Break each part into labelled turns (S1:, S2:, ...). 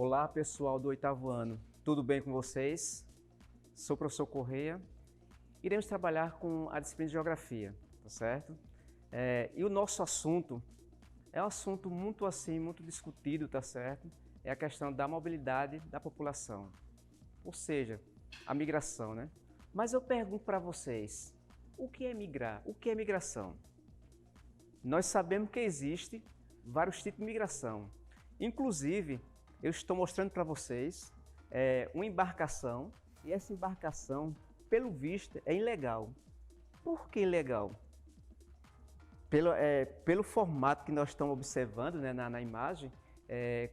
S1: Olá, pessoal do oitavo ano, tudo bem com vocês? Sou o professor Correia. Iremos trabalhar com a disciplina de Geografia, tá certo? E o nosso assunto é um assunto muito discutido, tá certo? É a questão da mobilidade da população, ou seja, a migração, né? Mas eu pergunto para vocês, o que é migrar? O que é migração? Nós sabemos que existe vários tipos de migração. Inclusive, eu estou mostrando para vocês uma embarcação, e essa embarcação, pelo visto, é ilegal. Por que ilegal? Pelo formato que nós estamos observando, né, na imagem,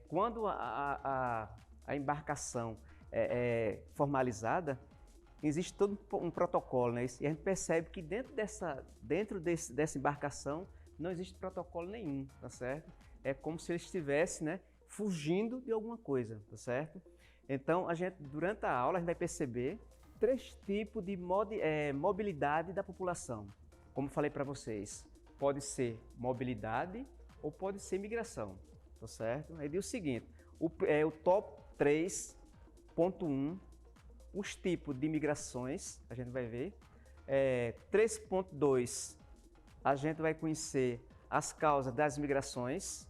S1: quando a embarcação é formalizada, existe todo um protocolo, né? E a gente percebe que dentro dessa embarcação não existe protocolo nenhum, tá certo? É como se ele estivesse, né, fugindo de alguma coisa, tá certo? Então, durante a aula, a gente vai perceber três tipos de mobilidade da população. Como falei para vocês, pode ser mobilidade ou pode ser migração, tá certo? Aí diz o seguinte, o top 3.1, os tipos de migrações, a gente vai ver. 3.2, a gente vai conhecer as causas das migrações.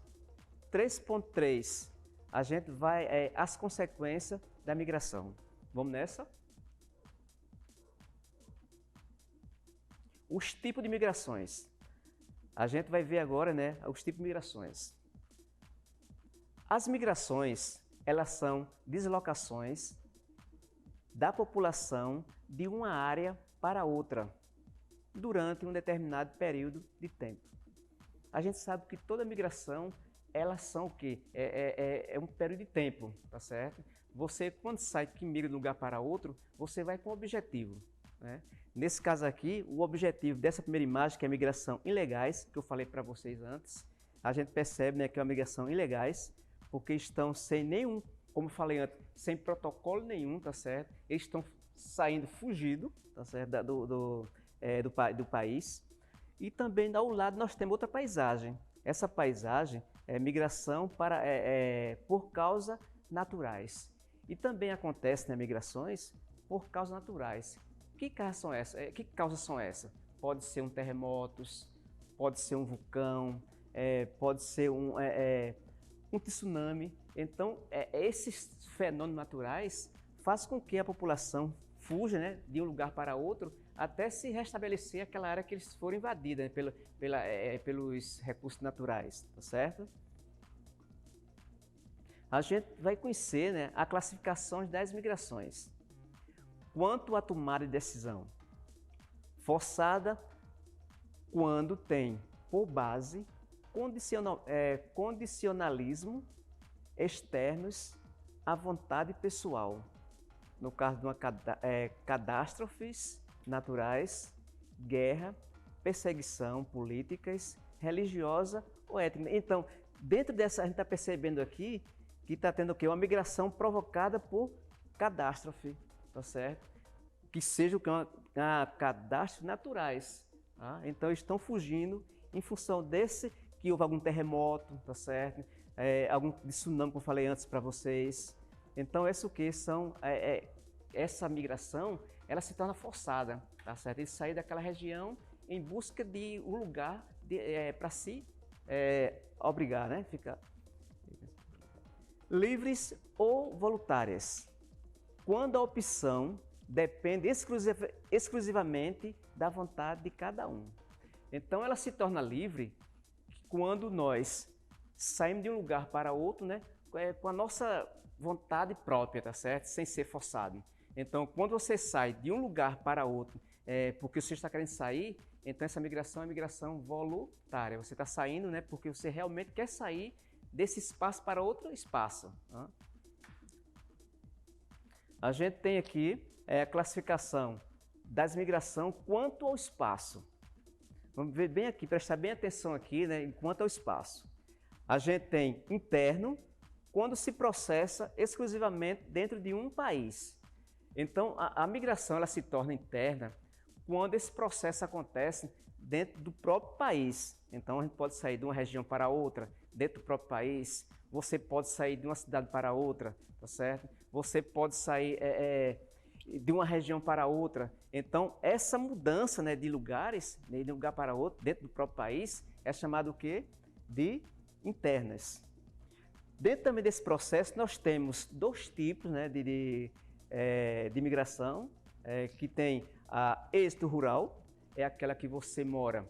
S1: 3.3, a gente vai as consequências da migração. Vamos nessa? Os tipos de migrações. A gente vai ver agora, né, os tipos de migrações. As migrações, elas são deslocações da população de uma área para outra durante um determinado período de tempo. A gente sabe que toda migração, elas são o quê? É um período de tempo, tá certo? Você, quando sai que migra de um lugar para outro, você vai com um objetivo, né? Nesse caso aqui, o objetivo dessa primeira imagem, que é a migração ilegais, que eu falei para vocês antes, a gente percebe, né, que é uma migração ilegais, porque estão sem nenhum, como eu falei antes, sem protocolo nenhum, tá certo? Eles estão saindo fugido, tá certo? Do país. E também ao lado nós temos outra paisagem. Essa paisagem é migração por causas naturais. E também acontece, né, migrações por causas naturais. Que causas são essas? Pode ser um terremoto, pode ser um vulcão, pode ser um tsunami. Então, esses fenômenos naturais fazem com que a população fuja, né, de um lugar para outro até se restabelecer aquela área que eles foram invadidas, né, pelos recursos naturais, tá certo? A gente vai conhecer, né, a classificação das migrações. Quanto à tomada de decisão forçada, quando tem por base condicionalismo externos à vontade pessoal, no caso de catástrofes naturais, guerra, perseguição políticas, religiosa ou étnica. Então, dentro dessa, a gente está percebendo aqui que está tendo o quê? Uma migração provocada por catástrofe, tá certo? Que sejam catástrofes naturais. Tá? Então, estão fugindo em função desse, que houve algum terremoto, tá certo? Algum tsunami, como eu falei antes para vocês. Então, essa migração, ela se torna forçada, tá certo? Eles saem daquela região em busca de um lugar para se obrigar, né? Ficar livres ou voluntárias, quando a opção depende exclusivamente da vontade de cada um. Então, ela se torna livre quando nós saímos de um lugar para outro, né, com a nossa vontade própria, tá certo? Sem ser forçado. Então, quando você sai de um lugar para outro, porque você está querendo sair, então essa migração é migração voluntária. Você está saindo, né, porque você realmente quer sair desse espaço para outro espaço. Tá? A gente tem aqui a classificação das migrações quanto ao espaço. Vamos ver bem aqui, prestar bem atenção aqui, né, quanto ao espaço. A gente tem interno, quando se processa exclusivamente dentro de um país. Então, a migração ela se torna interna quando esse processo acontece dentro do próprio país. Então, a gente pode sair de uma região para outra, dentro do próprio país, você pode sair de uma cidade para outra, tá certo? Você pode sair de uma região para outra. Então, essa mudança, né, de lugares, né, de um lugar para outro, dentro do próprio país, é chamado o quê? De internas. Dentro também desse processo, nós temos dois tipos, né, de imigração, que tem a êxito rural, é aquela que você mora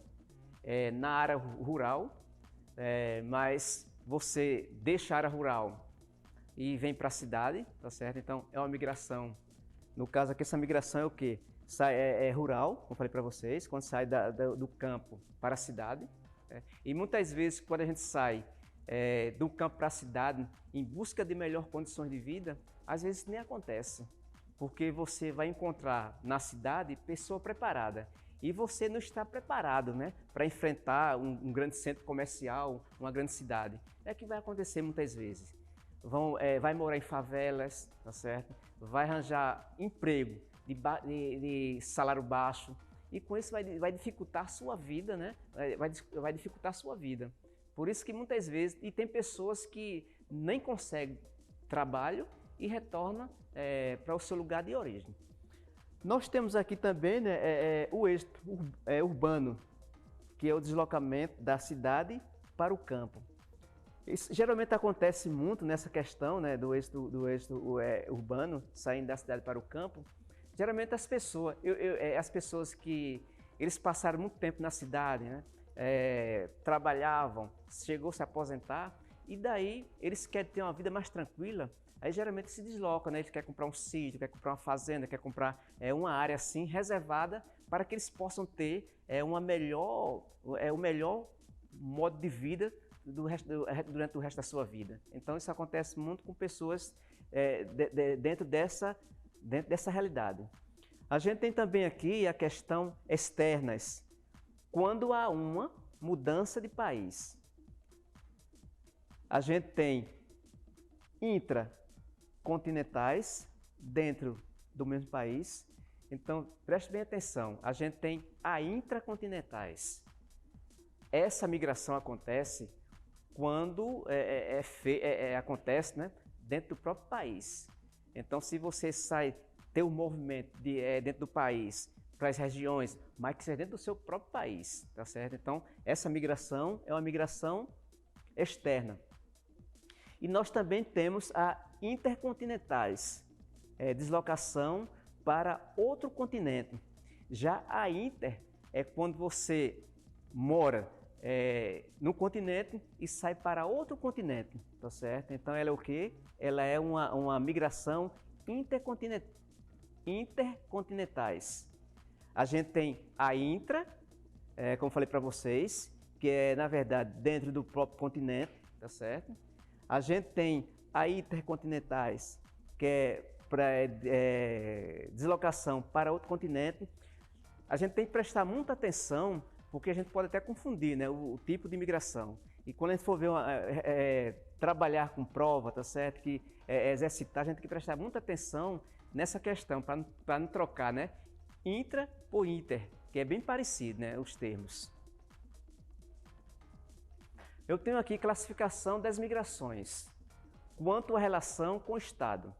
S1: na área rural, mas você deixa a área rural e vem para a cidade, tá certo? Então, é uma migração. No caso aqui, essa migração é o quê? É rural, como eu falei para vocês, quando sai do campo para a cidade. E muitas vezes, quando a gente sai do campo para a cidade em busca de melhores condições de vida, às vezes nem acontece, porque você vai encontrar na cidade pessoa preparada e você não está preparado, né, para enfrentar um grande centro comercial, uma grande cidade. É o que vai acontecer muitas vezes. Vai morar em favelas, tá certo? Vai arranjar emprego de salário baixo e com isso vai dificultar a sua vida, né? Vai dificultar a sua vida. Por isso que muitas vezes, e tem pessoas que nem conseguem trabalho e retornam para o seu lugar de origem. Nós temos aqui também, né, o êxito urbano, que é o deslocamento da cidade para o campo. Isso geralmente acontece muito nessa questão, né, do êxito urbano, saindo da cidade para o campo. Geralmente as pessoas que eles passaram muito tempo na cidade, né, trabalhavam, chegou a se aposentar, e daí eles querem ter uma vida mais tranquila, aí geralmente se deslocam, né, eles querem comprar um sítio, querem comprar uma fazenda, querem comprar uma área assim reservada para que eles possam ter o melhor modo de vida durante o resto da sua vida. Então isso acontece muito com pessoas dentro dessa realidade. A gente tem também aqui a questão externas, quando há uma mudança de país. A gente tem intracontinentais dentro do mesmo país. Então preste bem atenção, a gente tem a intracontinentais. Essa migração acontece quando acontece, né, dentro do próprio país. Então, se você tem um movimento dentro do país para as regiões, mas que seja dentro do seu próprio país, tá certo? Então, essa migração é uma migração externa. E nós também temos a intercontinentais, deslocação para outro continente. Já a inter é quando você mora no continente e sai para outro continente, tá certo? Então ela é o quê? Ela é uma migração intercontinentais. A gente tem a intra, como falei para vocês, que é na verdade dentro do próprio continente, tá certo? A gente tem a intercontinentais, que é para deslocação para outro continente. A gente tem que prestar muita atenção, porque a gente pode até confundir, né, o tipo de imigração. E quando a gente for ver trabalhar com prova, tá certo? Que exercitar, a gente tem que prestar muita atenção nessa questão, para não trocar, né, intra por inter, que é bem parecido, né, os termos. Eu tenho aqui classificação das migrações. Quanto à relação com o Estado.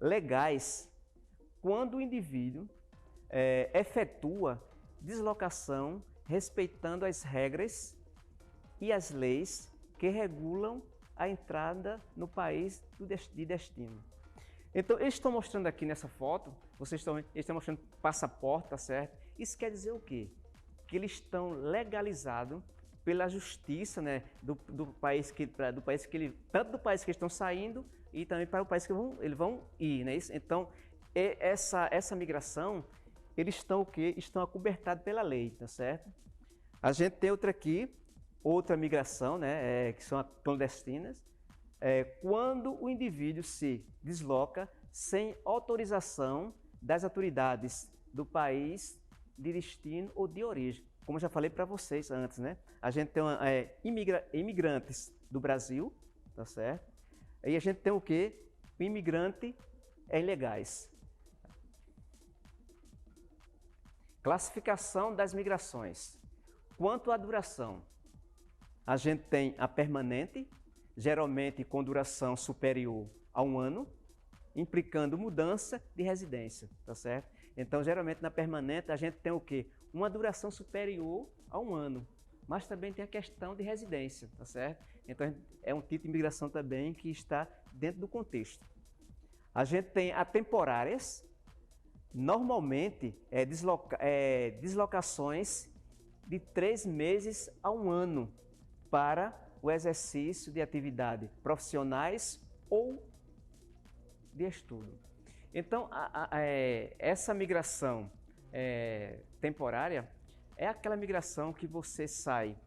S1: Legais, quando o indivíduo efetua deslocação respeitando as regras e as leis que regulam a entrada no país de destino. Então, eles estão mostrando aqui nessa foto, eles estão mostrando passaporte, tá certo? Isso quer dizer o quê? Que eles estão legalizados pela justiça, né, do país que tanto do país que estão saindo e também para o país que eles vão ir, né? Então, essa migração, eles estão o quê? Estão acobertados pela lei, tá certo? A gente tem outra migração, né, que são as clandestinas, quando o indivíduo se desloca sem autorização das autoridades do país de destino ou de origem. Como eu já falei para vocês antes, né? A gente tem imigrantes do Brasil, tá certo? Aí a gente tem o quê? O imigrante ilegais. Classificação das migrações. Quanto à duração, a gente tem a permanente, geralmente com duração superior a 1 ano, implicando mudança de residência, tá certo? Então, geralmente na permanente a gente tem o quê? Uma duração superior a 1 ano, mas também tem a questão de residência, tá certo? Então, é um tipo de imigração também que está dentro do contexto. A gente tem a temporárias, normalmente deslocações de 3 meses a 1 ano para o exercício de atividades profissionais ou de estudo. Então, essa migração temporária é aquela migração que você sai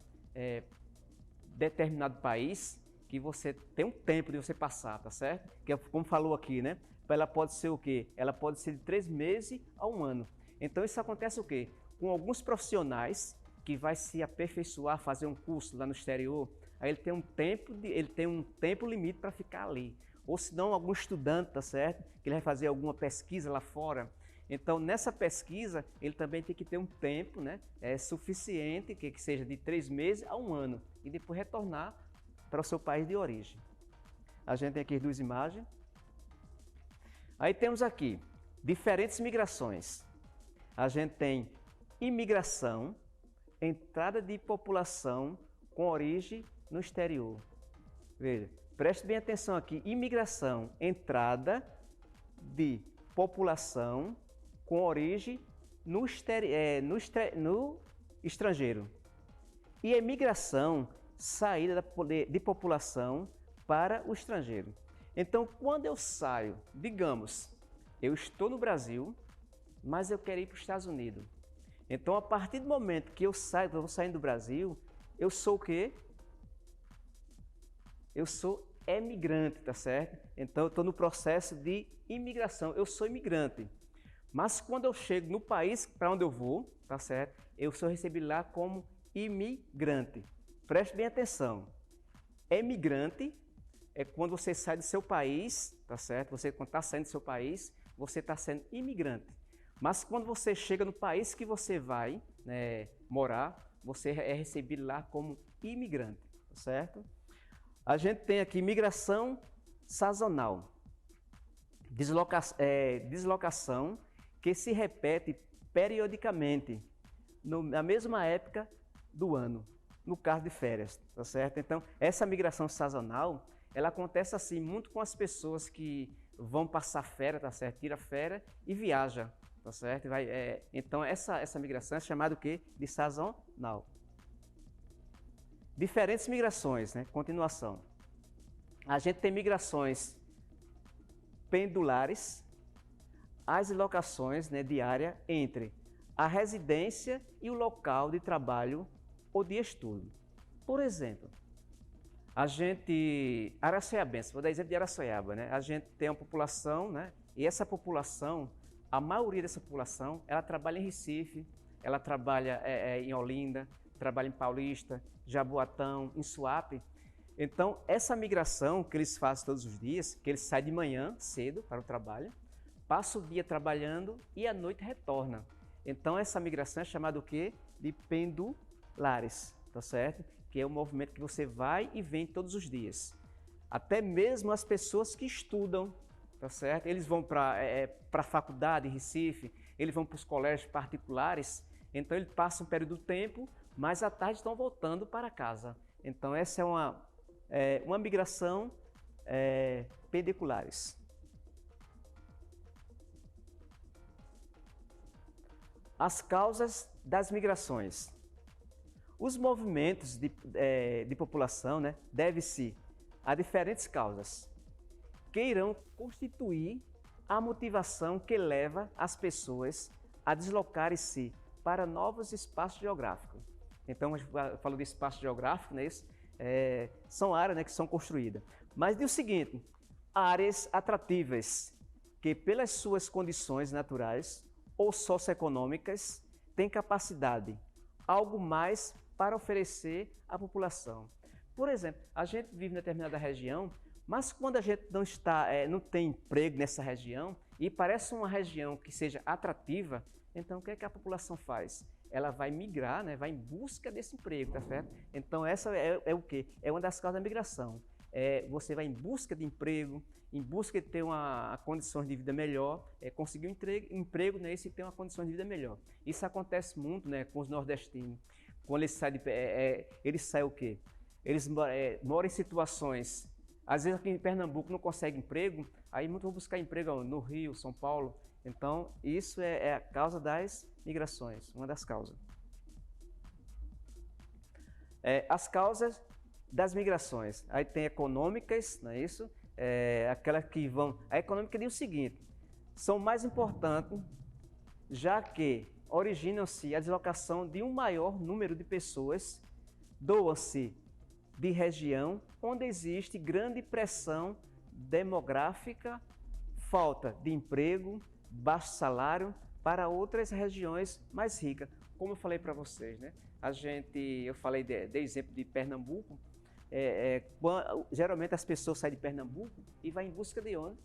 S1: determinado país, que você tem um tempo de você passar, tá certo? Que é como falou aqui, né? Ela pode ser o quê? Ela pode ser de 3 meses a 1 ano. Então, isso acontece o quê? Com alguns profissionais que vai se aperfeiçoar, fazer um curso lá no exterior, aí ele tem um tempo limite para ficar ali. Ou se não, algum estudante, tá certo? Que ele vai fazer alguma pesquisa lá fora. Então, nessa pesquisa, ele também tem que ter um tempo, né, suficiente, que seja de 3 meses a 1 ano, e depois retornar para o seu país de origem. A gente tem aqui 2 imagens. Aí temos aqui diferentes migrações. A gente tem imigração, entrada de população com origem no exterior. Veja, preste bem atenção aqui, imigração, entrada de população com origem no estrangeiro. E imigração, saída de população para o estrangeiro. Então, quando eu saio, digamos, eu estou no Brasil, mas eu quero ir para os Estados Unidos. Então, a partir do momento que eu vou saindo do Brasil, eu sou o quê? Eu sou emigrante, tá certo? Então, eu estou no processo de imigração, eu sou imigrante. Mas quando eu chego no país para onde eu vou, tá certo? Eu sou recebido lá como imigrante. Preste bem atenção. Emigrante é quando você sai do seu país, tá certo? Você quando está saindo do seu país, você está sendo imigrante. Mas quando você chega no país que você vai, né, morar, você é recebido lá como imigrante, tá certo? A gente tem aqui migração sazonal, deslocação que se repete periodicamente na mesma época do ano, no caso de férias, tá certo? Então, essa migração sazonal, ela acontece assim muito com as pessoas que vão passar férias, tá certo? Tira férias e viaja, tá certo? Então, essa migração é chamada o quê? De sazonal. Diferentes migrações, né? Continuação. A gente tem migrações pendulares, as locações, né, diárias entre a residência e o local de trabalho ou de estudo. Por exemplo, Araçoiabense, vou dar exemplo de Araçoiaba, né? A gente tem uma população, né? E essa população, a maioria dessa população, ela trabalha em Recife, ela trabalha em Olinda, trabalha em Paulista, Jaboatão, em Suape. Então, essa migração que eles fazem todos os dias, que eles saem de manhã cedo para o trabalho, passa o dia trabalhando e à noite retorna. Então, essa migração é chamada o quê? De pendulares, tá certo? Que é um movimento que você vai e vem todos os dias. Até mesmo as pessoas que estudam, tá certo? Eles vão para a faculdade em Recife, eles vão para os colégios particulares, então eles passam um período de tempo, mas à tarde estão voltando para casa. Então, essa é uma migração pendulares. As causas das migrações. Os movimentos de população, né, devem-se a diferentes causas que irão constituir a motivação que leva as pessoas a deslocarem-se para novos espaços geográficos. Então, eu falo de espaço geográfico, né, são áreas, né, que são construídas. Mas diz o seguinte, áreas atrativas que pelas suas condições naturais ou socioeconômicas têm capacidade, algo mais para oferecer à população. Por exemplo, a gente vive em determinada região, mas quando a gente não tem emprego nessa região e parece uma região que seja atrativa, então o que é que a população faz? Ela vai migrar, né, vai em busca desse emprego, tá certo? Então essa é o quê? É uma das causas da migração. você vai em busca de emprego, em busca de ter uma condição de vida melhor, conseguir um emprego, né, e ter uma condição de vida melhor. Isso acontece muito, né, com os nordestinos. Quando eles saem o quê? Eles moram em situações, às vezes aqui em Pernambuco não consegue emprego, aí muitos vão buscar emprego no Rio, São Paulo. Então, isso é a causa das migrações, uma das causas. As causas das migrações, aí tem econômicas, não é isso? Aquelas que vão... A econômica diz o seguinte, são mais importantes, já que originam-se a deslocação de um maior número de pessoas, doam-se de região onde existe grande pressão demográfica, falta de emprego, baixo salário, para outras regiões mais ricas. Como eu falei para vocês, né? Eu falei de exemplo de Pernambuco. Geralmente as pessoas saem de Pernambuco e vai em busca de onde?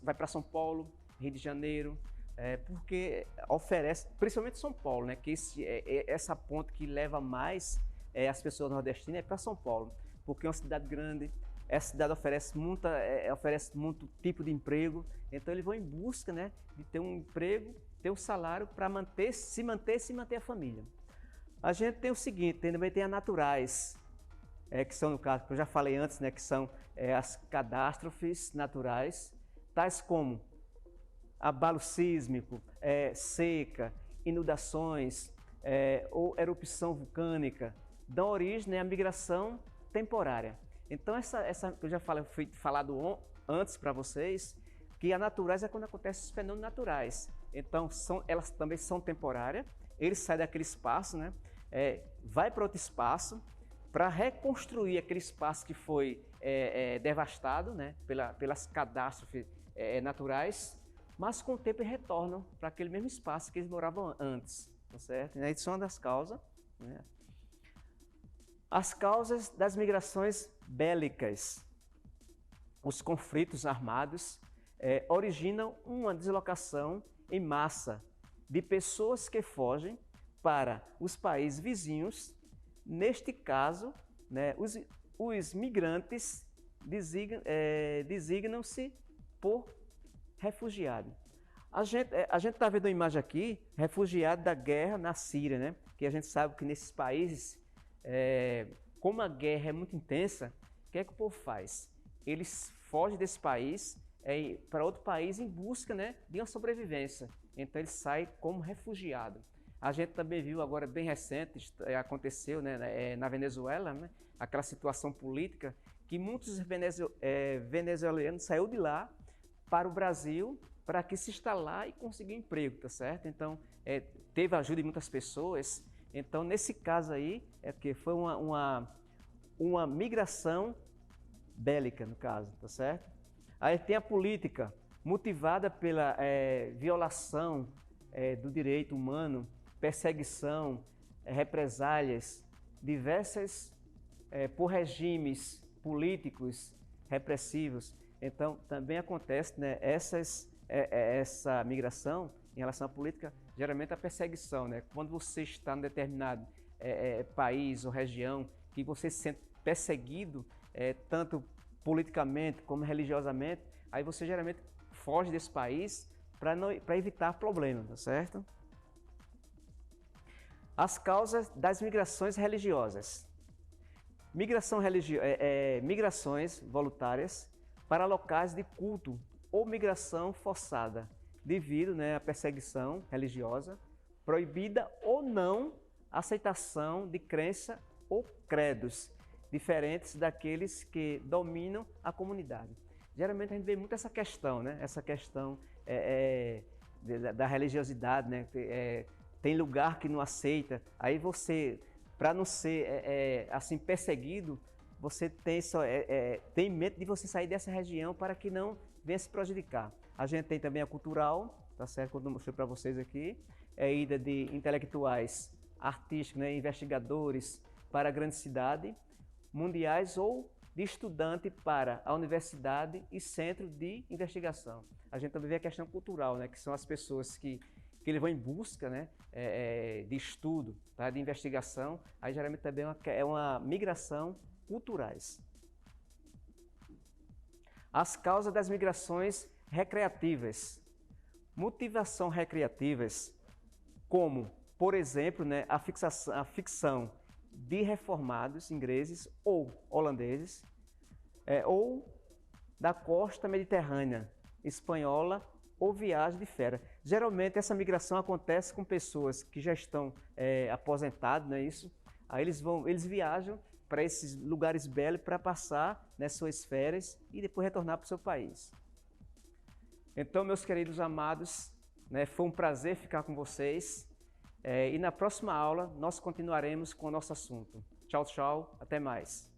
S1: Vai para São Paulo, Rio de Janeiro, porque oferece, principalmente São Paulo, né? Que essa ponte que leva mais as pessoas nordestinas é para São Paulo, porque é uma cidade grande. Essa cidade oferece muito tipo de emprego, então eles vão em busca, né, de ter um emprego, ter um salário para se manter a família. A gente tem o seguinte, também tem as naturais, que são, no caso, que eu já falei antes, né, que são as catástrofes naturais, tais como abalo sísmico, seca, inundações ou erupção vulcânica, dão origem, né, à migração temporária. Então, eu já fui falado antes para vocês, que a naturais é quando acontecem os fenômenos naturais. Então, elas também são temporárias, eles saem daquele espaço, né? Vai para outro espaço, para reconstruir aquele espaço que foi devastado, né? Pelas catástrofes naturais, mas com o tempo retornam para aquele mesmo espaço que eles moravam antes, tá certo? E aí são uma das causas, né? As causas das migrações bélicas. Os conflitos armados originam uma deslocação em massa de pessoas que fogem para os países vizinhos. Neste caso, né, os migrantes designam-se por refugiado. A gente está vendo uma imagem aqui, refugiado da guerra na Síria, né? Que a gente sabe que nesses países, como a guerra é muito intensa, o que é que o povo faz? Eles fogem desse país para outro país em busca, né, de uma sobrevivência. Então eles saem como refugiado. A gente também viu agora, bem recente, aconteceu, né, na Venezuela, né, aquela situação política, que muitos venezuelanos saíram de lá para o Brasil para aqui se instalar e conseguir emprego, tá certo? Então, teve a ajuda de muitas pessoas. Então, nesse caso aí, que foi uma migração bélica, no caso, tá certo? Aí tem a política, motivada pela violação do direito humano, perseguição, represálias, diversas por regimes políticos repressivos. Então, também acontece, né, essa migração em relação à política, geralmente a perseguição, né? Quando você está em determinado país ou região que você se sente perseguido, tanto politicamente como religiosamente, aí você geralmente foge desse país para evitar problemas, tá certo? As causas das migrações religiosas. Migrações voluntárias para locais de culto ou migração forçada, devido, né, à perseguição religiosa, proibida ou não aceitação de crença ou credos diferentes daqueles que dominam a comunidade. Geralmente a gente vê muito essa questão, né? Essa questão da religiosidade, né? Tem lugar que não aceita, aí você, para não ser assim perseguido, você tem medo de você sair dessa região para que não venha se prejudicar. A gente tem também a cultural, tá certo? Quando eu mostrei para vocês aqui, a ida de intelectuais, artísticos, né, investigadores para a grande cidade, mundiais ou de estudante para a universidade e centro de investigação. A gente também vê a questão cultural, né, que são as pessoas que eles vão em busca, né, de estudo, tá, de investigação. Aí geralmente também é uma migração culturais. As causas das migrações recreativas. Motivação recreativas, como, por exemplo, né, a ficção de reformados ingleses ou holandeses, ou da costa mediterrânea espanhola ou viagem de férias. Geralmente essa migração acontece com pessoas que já estão aposentadas, não é isso? Aí eles viajam para esses lugares belos para passar, né, suas férias e depois retornar para o seu país. Então, meus queridos amados, né, foi um prazer ficar com vocês. E na próxima aula nós continuaremos com o nosso assunto. Tchau, tchau, até mais.